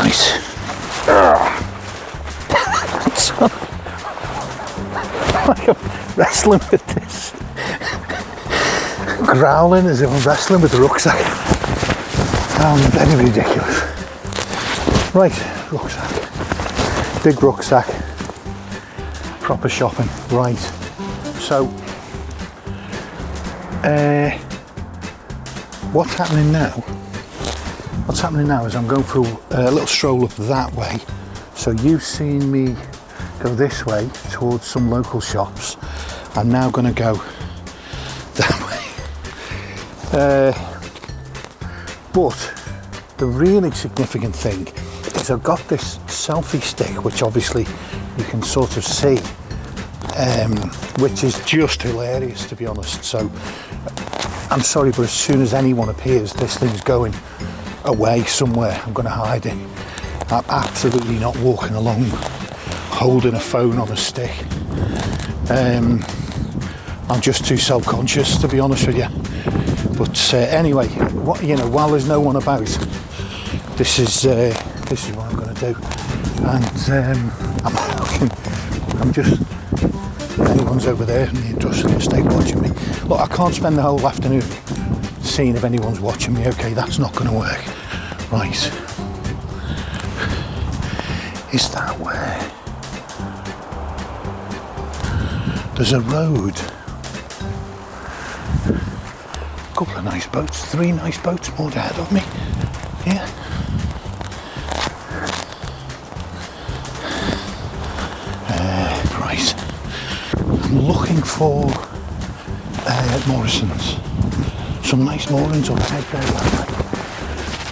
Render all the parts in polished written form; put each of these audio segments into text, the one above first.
Right. I'm wrestling with this. Growling as if I'm wrestling with the rucksack. Very ridiculous. Right, rucksack. Big rucksack. Proper shopping. Right. So, what's happening now? What's happening now is I'm going for a little stroll up that way. So you've seen me go this way towards some local shops. I'm now going to go that way. But the really significant thing is I've got this selfie stick, which obviously you can sort of see, which is just hilarious, to be honest. So I'm sorry, but as soon as anyone appears, this thing's going away somewhere. I'm going to hide it. I'm absolutely not walking along holding a phone on a stick. I'm just too self-conscious, to be honest with you. But anyway, while there's no one about, this is what I'm going to do. And I'm just, if anyone's over there in the industrial estate watching me, look, I can't spend the whole afternoon seeing if anyone's watching me. Okay, that's not going to work. Right. Is that where? There's a road. A couple of nice boats, 3 nice boats moored ahead of me. Yeah. Right. I'm looking for Morrison's. Some nice moorings on ahead there.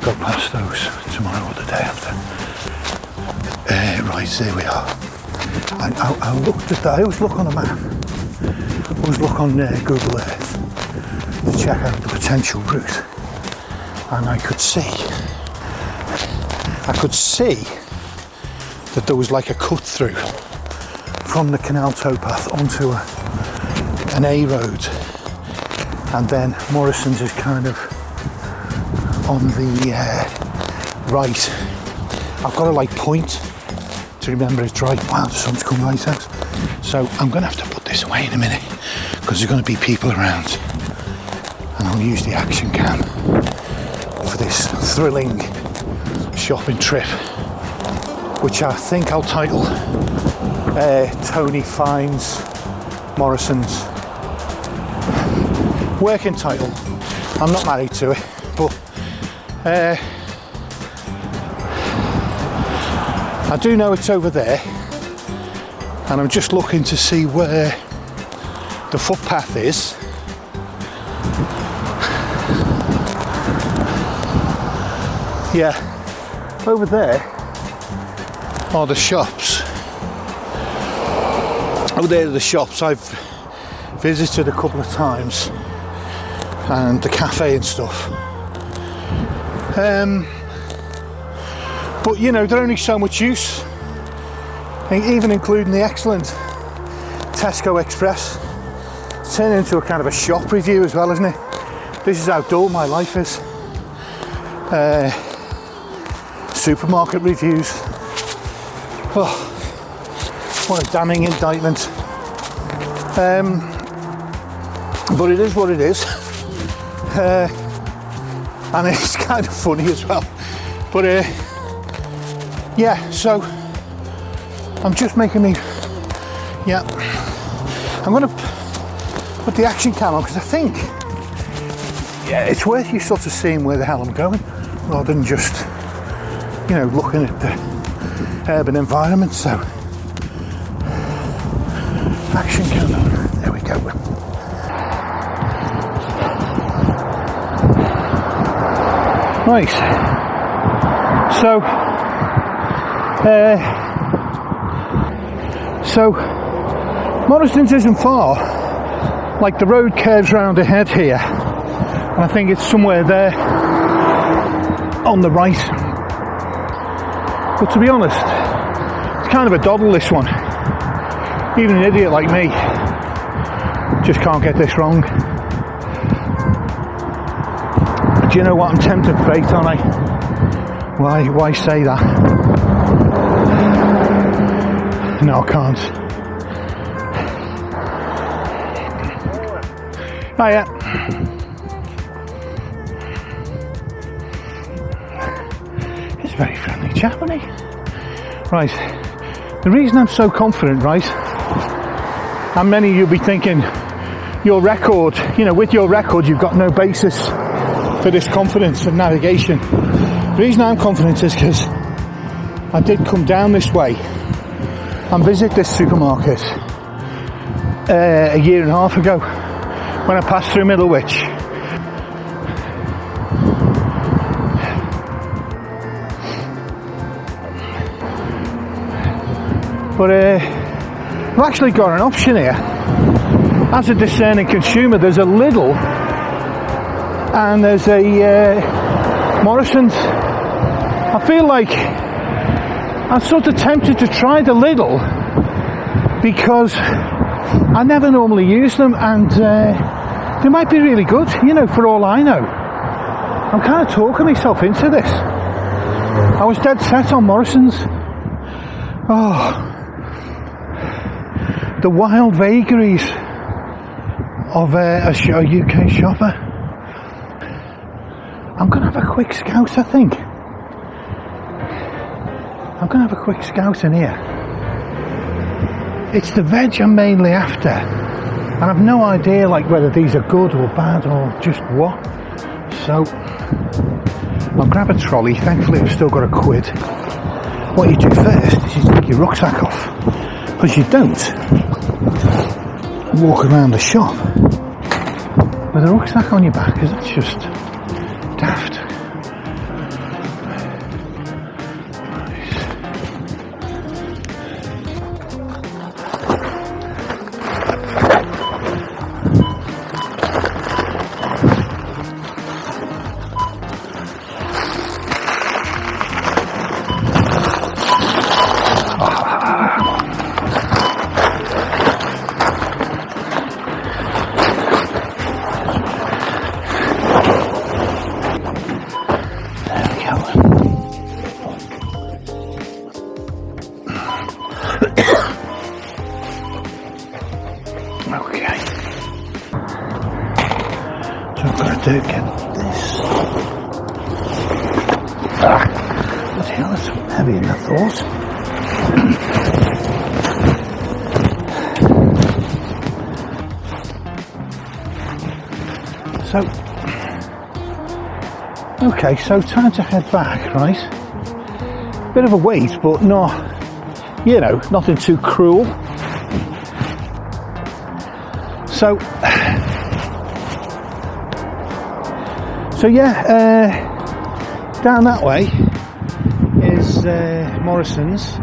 Go past those tomorrow or the day after. Right, there we are. I looked at that. I always look on a map. I always look on Google Earth to check out the potential route. And I could see that there was like a cut through from the canal towpath onto an A road. And then Morrison's is kind of on the right. I've got to like point to remember it's right. Wow, the sun's come right out. So I'm going to have to put this away in a minute because there's going to be people around. And I'll use the action cam for this thrilling shopping trip, which I think I'll title Tony finds Morrison's. Working title. I'm not married to it, but I do know it's over there, and I'm just looking to see where the footpath is. Yeah, over there are the shops. Over there are the shops I've visited a couple of times, and the cafe and stuff. But they're only so much use, even including the excellent Tesco Express. It's turned into a kind of a shop review as well, isn't it? This is how dull my life is. Supermarket reviews. Oh, what a damning indictment. But it is what it is. And it's kind of funny as well. But yeah, so I'm just making me, yeah, I'm going to put the action cam on because I think, yeah, it's worth you sort of seeing where the hell I'm going rather than just, looking at the urban environment. So action cam on, there we go. Right, so Morrison's isn't far. Like the road curves round ahead here, and I think it's somewhere there on the right. But to be honest, it's kind of a doddle, this one. Even an idiot like me just can't get this wrong. Do you know what? I'm tempted fate, aren't I? Why say that? No, I can't. Oh yeah. He's a very friendly chap, isn't he? Right. The reason I'm so confident, right, and many of you'll be thinking, your record, with your record you've got no basis for this confidence of navigation. The reason I'm confident is because I did come down this way and visit this supermarket a year and a half ago when I passed through Middlewich. But I've actually got an option here. As a discerning consumer, there's a Lidl and there's a Morrison's. I feel like I'm sort of tempted to try the Lidl because I never normally use them, and they might be really good, for all I know. I'm kind of talking myself into this. I was dead set on Morrison's. Oh, the wild vagaries of a UK shopper. I'm going to have a quick scout, I think. I'm going to have a quick scout in here. It's the veg I'm mainly after, and I've no idea whether these are good or bad or just what. So I'll grab a trolley. Thankfully I've still got a quid. What you do first is you take your rucksack off, because you don't walk around the shop with a rucksack on your back, because that's just daft. Okay. So I've got to get this. Bloody hell, that's heavier than I thought. Okay, so time to head back, right? Bit of a wait, but not, nothing too cruel. So yeah, down that way is Morrison's,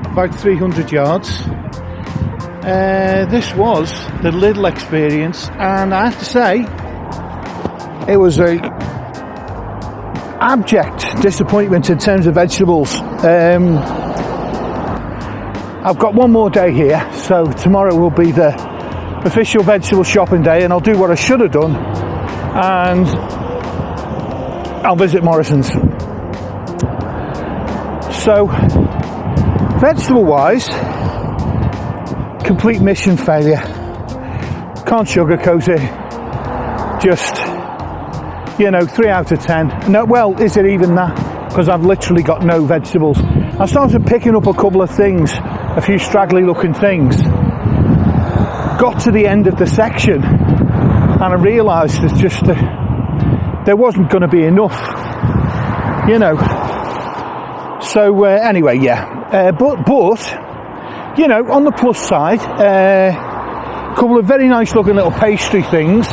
about 300 yards. This was the Lidl experience, and I have to say, it was a abject disappointment in terms of vegetables. I've got one more day here, so tomorrow will be the official vegetable shopping day, and I'll do what I should have done, and I'll visit Morrison's. So, vegetable wise, complete mission failure. Can't sugarcoat it. Just 3 out of 10. No, well, is it even that? Because I've literally got no vegetables. I started picking up a couple of things, a few straggly looking things. Got to the end of the section and I realised that just there wasn't going to be enough, So anyway, yeah. But on the plus side, a couple of very nice looking little pastry things.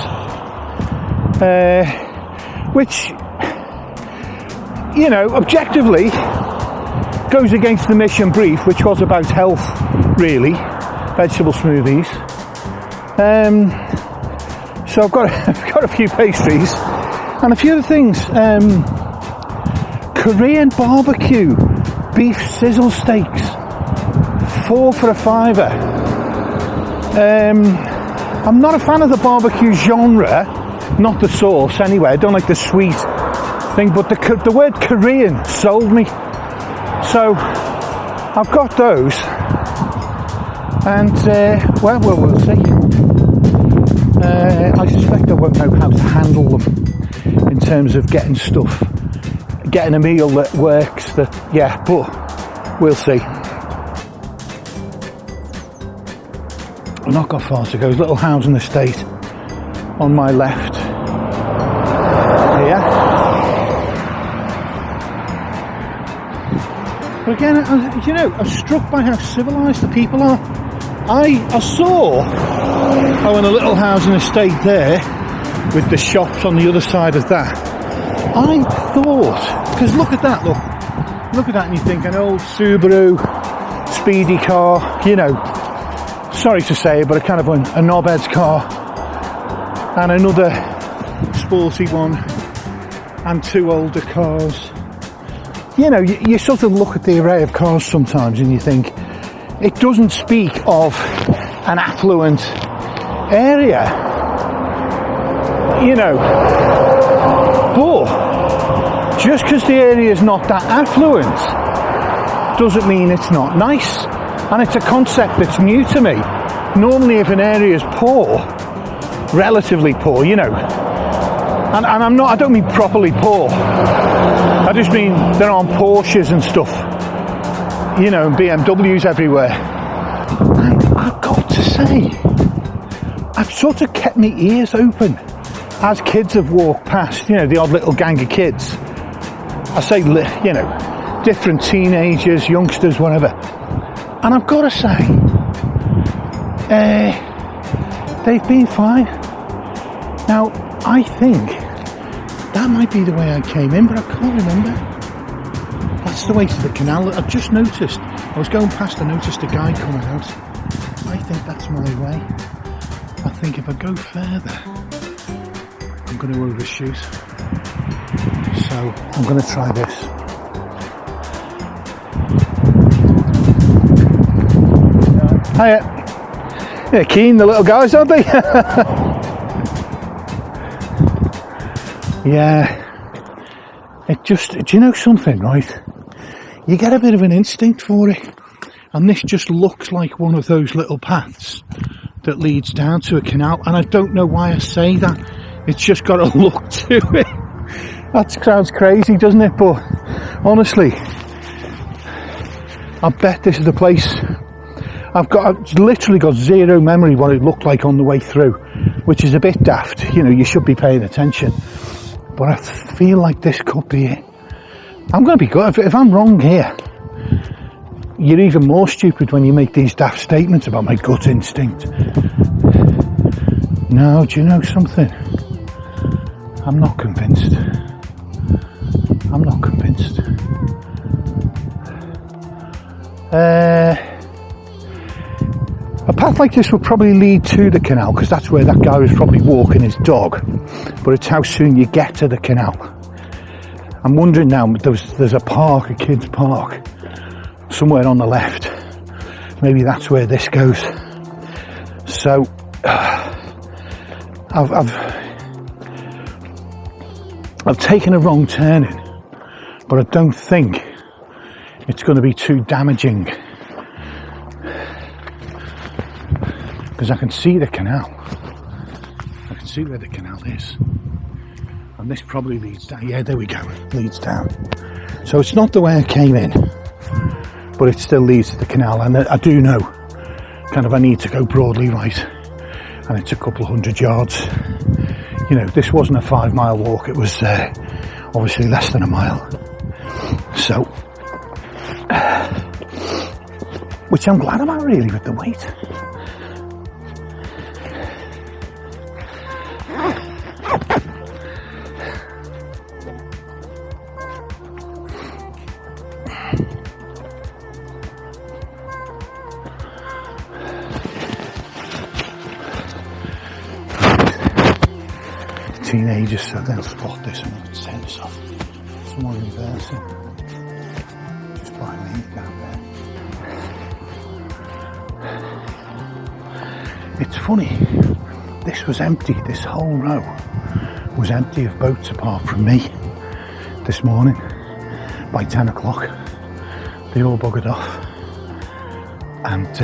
Which, objectively goes against the mission brief, which was about health, really, vegetable smoothies. So I've got a few pastries and a few other things. Korean barbecue beef sizzle steaks, 4 for $5. I'm not a fan of the barbecue genre. Not the sauce, anyway. I don't like the sweet thing, but the word Korean sold me. So I've got those, and well, we'll see. I suspect I won't know how to handle them in terms of getting a meal that works. But we'll see. I've not got far to go. There's a little housing estate on my left here. But again, I'm struck by how civilised the people are. I saw in a little housing estate there with the shops on the other side of that. I thought, because look at that, look at that, and you think an old Subaru speedy car, sorry to say it, but a kind of a knobhead's car, and another sporty one, and two older cars. You sort of look at the array of cars sometimes and you think, it doesn't speak of an affluent area, but just because the area is not that affluent doesn't mean it's not nice. And it's a concept that's new to me. Normally if an area is poor, relatively poor, and I don't mean properly poor, I just mean there aren't Porsches and stuff, and BMWs everywhere. And I've got to say, I've sort of kept my ears open as kids have walked past, the odd little gang of kids. I say, different teenagers, youngsters, whatever. And I've got to say, they've been fine. Now, I think that might be the way I came in, but I can't remember. That's the way to the canal. I've just noticed, I was going past, I noticed a guy coming out. I think that's my way. I think if I go further, I'm going to overshoot. So I'm going to try this. Hiya. Yeah, keen, the little guys, aren't they? Yeah. It just, do you know something, right? You get a bit of an instinct for it. And this just looks like one of those little paths that leads down to a canal. And I don't know why I say that. It's just got a look to it. That sounds crazy, doesn't it? But honestly, I bet this is the place. I've literally got zero memory what it looked like on the way through, which is a bit daft. You should be paying attention. But I feel like this could be it. I'm going to be good. If I'm wrong here, you're even more stupid when you make these daft statements about my gut instinct. No, do you know something? I'm not convinced. I'm not convinced. A path like this would probably lead to the canal, because that's where that guy was probably walking his dog. But it's how soon you get to the canal. I'm wondering now, there's a park, a kids' park, somewhere on the left. Maybe that's where this goes. So, I've taken a wrong turning, but I don't think it's going to be too damaging, because I can see the canal. I can see where the canal is, and this probably leads down. Yeah, there we go, it leads down. So it's not the way I came in, but it still leads to the canal. And I do know kind of I need to go broadly right, and it's a couple hundred yards. This wasn't a 5-mile walk, it was obviously less than a mile. So, which I'm glad about really with the weight. Teenagers, so they'll spot this and they'll turn this off. Someone reversing just by me down there. It's funny, this was empty, this whole row was empty of boats apart from me. this morning by 10 o'clock. They all buggered off. And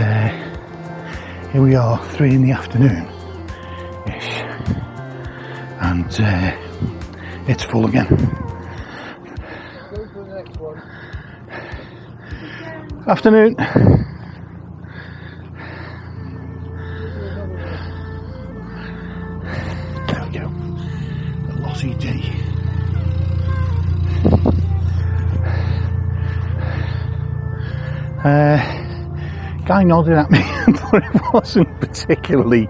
here we are, 3 in the afternoon-ish. And it's full again. Go for the next one. Afternoon. There we go. The Lossy D. Guy nodded at me, but it wasn't particularly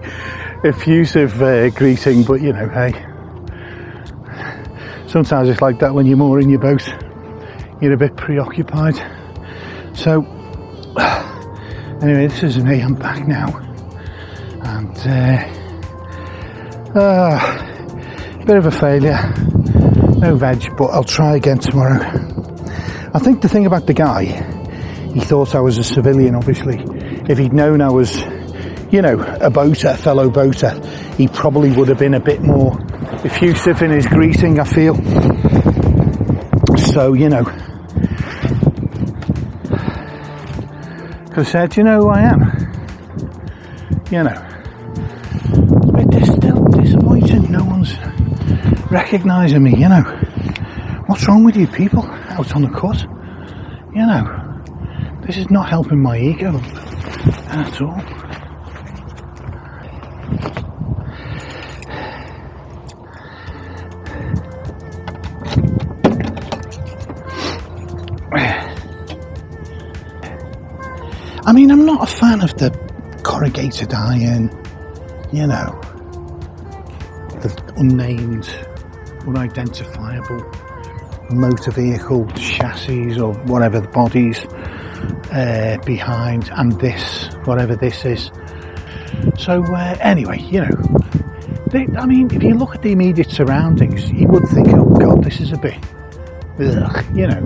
effusive greeting, but you know, hey. Sometimes it's like that when you're more in your boat. You're a bit preoccupied. So, anyway, this is me, I'm back now. And, bit of a failure. No veg, but I'll try again tomorrow. I think the thing about the guy, he thought I was a civilian, obviously. If he'd known I was, you know, a boater, fellow boater, he probably would have been a bit more effusive in his greeting, I feel. So, you know, could have said, you know who I am? You know, it's still disappointing, no one's recognising me, you know. What's wrong with you people out on the cut? You know, this is not helping my ego at all. I mean, I'm not a fan of the corrugated iron, you know, the unnamed, unidentifiable motor vehicle chassis or whatever the bodies behind, and this, whatever this is. So anyway, you know, I mean, if you look at the immediate surroundings, you would think, oh God, this is a bit, ugh, you know,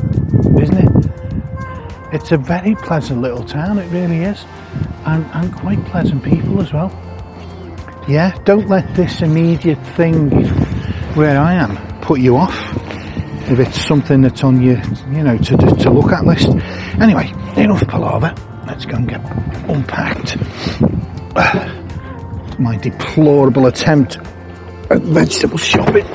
isn't it? It's a very pleasant little town, it really is, and quite pleasant people as well. Yeah, don't let this immediate thing where I am put you off if it's something that's on your, you know, to look at list. Anyway, enough palaver. Let's go and get unpacked. My deplorable attempt at vegetable shopping.